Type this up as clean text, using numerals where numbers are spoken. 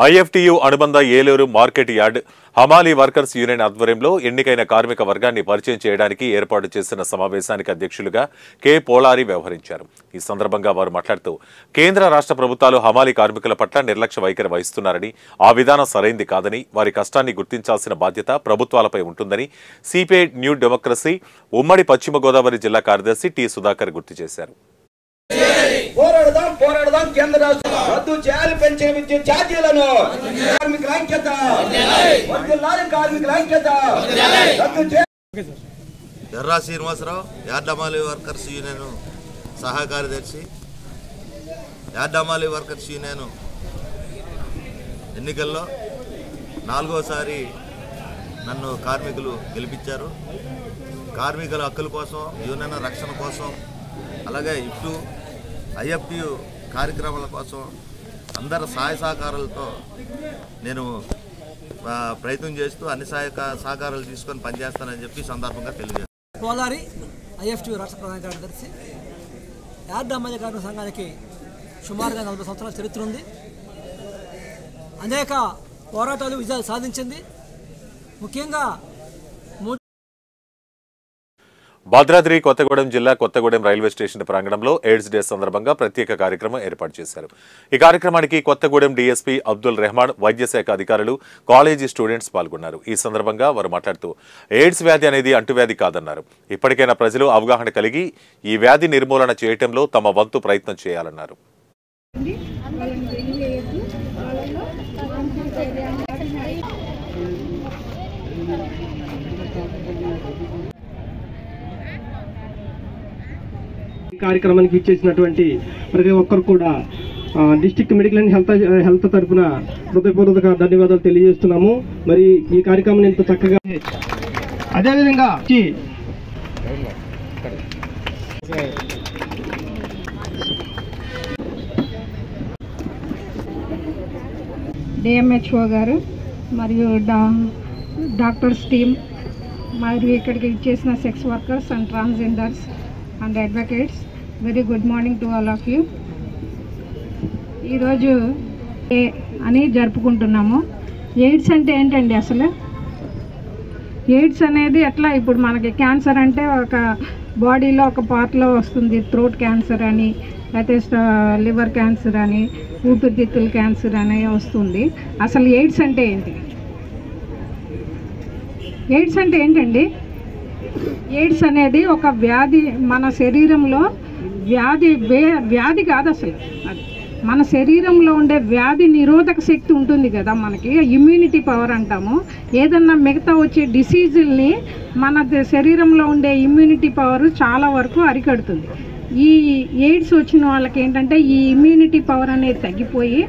IFTU అనుబంధ Eluru market yard హమాలీ workers union ఆధ్వర్యంలో ఎన్నికైన కార్మిక వర్గాన్ని పరిచయం చేయడానికి ఏర్పాటు చేసిన సమావేశానికి అధ్యక్షులుగా కె పోలారి వ్యవహరించారు. ఈ సందర్భంగా వారు మాట్లాడుతూ కేంద్ర రాష్ట్ర ప్రభుత్వాలు హమాలీ కార్మికుల పట్ల నిర్లక్ష్య వైఖరి వహిస్తున్నారని, ఆ విధానం సరైంది కాదని, వారి కష్టాన్ని గుర్తించాల్సిన బాధ్యత ప్రభుత్వాలపై ఉంటుందని సిపిఐ న్యూ డెమోక్రసీ ఉమ్మడి పశ్చిమ గోదావరి జిల్లా కార్యదర్శి టి సుధాకర్ గుర్తు చేశారు. పోరాడదాం కేంద్ర రాష్ట్ర రద్దు చేయాలి పెంచే విద్యుత్ ఛార్జీలను కార్మికుల ఐక్యత వర్ధిల్లాలి కార్మికుల ఐక్యత రద్దు చేయాలి. ఎర్రా శ్రీనివాసరావు యార్డ్ హమాలీ వర్కర్స్ యూనియన్ సహా కార్యదర్శి. యార్డ్ హమాలీ వర్కర్స్ యూనియన్ ఎన్నికల్లో 4వసారి నన్ను కార్మికులు గెలిపించారు. కార్మికుల హక్కుల కోసం, యూనియన్ రక్షణ కోసం, అలాగే ఇఫ్టు ఐఎఫ్టియు కార్యక్రమాల కోసం అందరి సహాయ సహకారాలతో నేను ప్రయత్నం చేస్తూ అన్ని సహకారాలు తీసుకొని పనిచేస్తానని చెప్పి సందర్భంగా తెలియజేస్తాను. పోలారి ఐఎఫ్టియు రాష్ట్ర ప్రధాన కార్యదర్శి. యార్డ్ హమాలీ కార్మిక సంఘానికి సుమారుగా 40 సంవత్సరాల చరిత్ర ఉంది. అనేక పోరాటాలు విజయాలు సాధించింది. ముఖ్యంగా భద్రాద్రి కొత్తగూడెం జిల్లా కొత్తగూడెం రైల్వే స్టేషన్ ప్రాంగణంలో ఎయిడ్స్ డే సందర్భంగా ప్రత్యేక కార్యక్రమం ఏర్పాటు చేశారు. ఈ కార్యక్రమానికి కొత్తగూడెం డీఎస్పీ అబ్దుల్ రెహమాన్, వైద్య శాఖ అధికారులు, కాలేజీ స్టూడెంట్స్ పాల్గొన్నారు. ఈ సందర్భంగా వారు మాట్లాడుతూ ఎయిడ్స్ వ్యాధి అనేది అంటువ్యాధి కాదన్నారు. ఇప్పటికైనా ప్రజలు అవగాహన కలిగి ఈ వ్యాధి నిర్మూలన చేయటంలో తమ వంతు ప్రయత్నం చేయాలన్నారు. కార్యక్రమానికి ఇచ్చేసినటువంటి ప్రతి ఒక్కరు కూడా డిస్ట్రిక్ట్ మెడికల్ అండ్ హెల్త్ తరఫున హృదయపూర్వక ధన్యవాదాలు తెలియజేస్తున్నాము. మరి ఈ కార్యక్రమం ఇంత చక్కగా, అదేవిధంగా డిఎంహెచ్ఓ గారు మరియు డాక్టర్స్ టీమ్ మరియు ఇక్కడికి ఇచ్చేసిన sex workers and transgenders and advocates, very good morning to all of you. ఈరోజు డే అని జరుపుకుంటున్నాము. ఎయిడ్స్ అంటే ఏంటండి అసలు? ఎయిడ్స్ అనేది ఎట్లా, ఇప్పుడు మనకి క్యాన్సర్ అంటే ఒక బాడీలో ఒక పార్ట్లో వస్తుంది, థ్రోట్ క్యాన్సర్ అని, లేకపోతే లివర్ క్యాన్సర్ అని, ఊపిరితిత్తుల క్యాన్సర్ అని వస్తుంది. అసలు ఎయిడ్స్ అంటే ఏంటి? ఎయిడ్స్ అంటే ఏంటండి? ఎయిడ్స్ అనేది ఒక వ్యాధి, మన శరీరంలో వ్యాధి కాదు అసలు. అది మన శరీరంలో ఉండే వ్యాధి నిరోధక శక్తి ఉంటుంది కదా, మనకి ఇమ్యూనిటీ పవర్ అంటాము. ఏదన్నా మిగతా వచ్చే డిసీజుల్ని మన శరీరంలో ఉండే ఇమ్యూనిటీ పవర్ చాలా వరకు అరికడుతుంది. ఈ ఎయిడ్స్ వచ్చిన వాళ్ళకి ఏంటంటే ఈ ఇమ్యూనిటీ పవర్ అనేది తగ్గిపోయి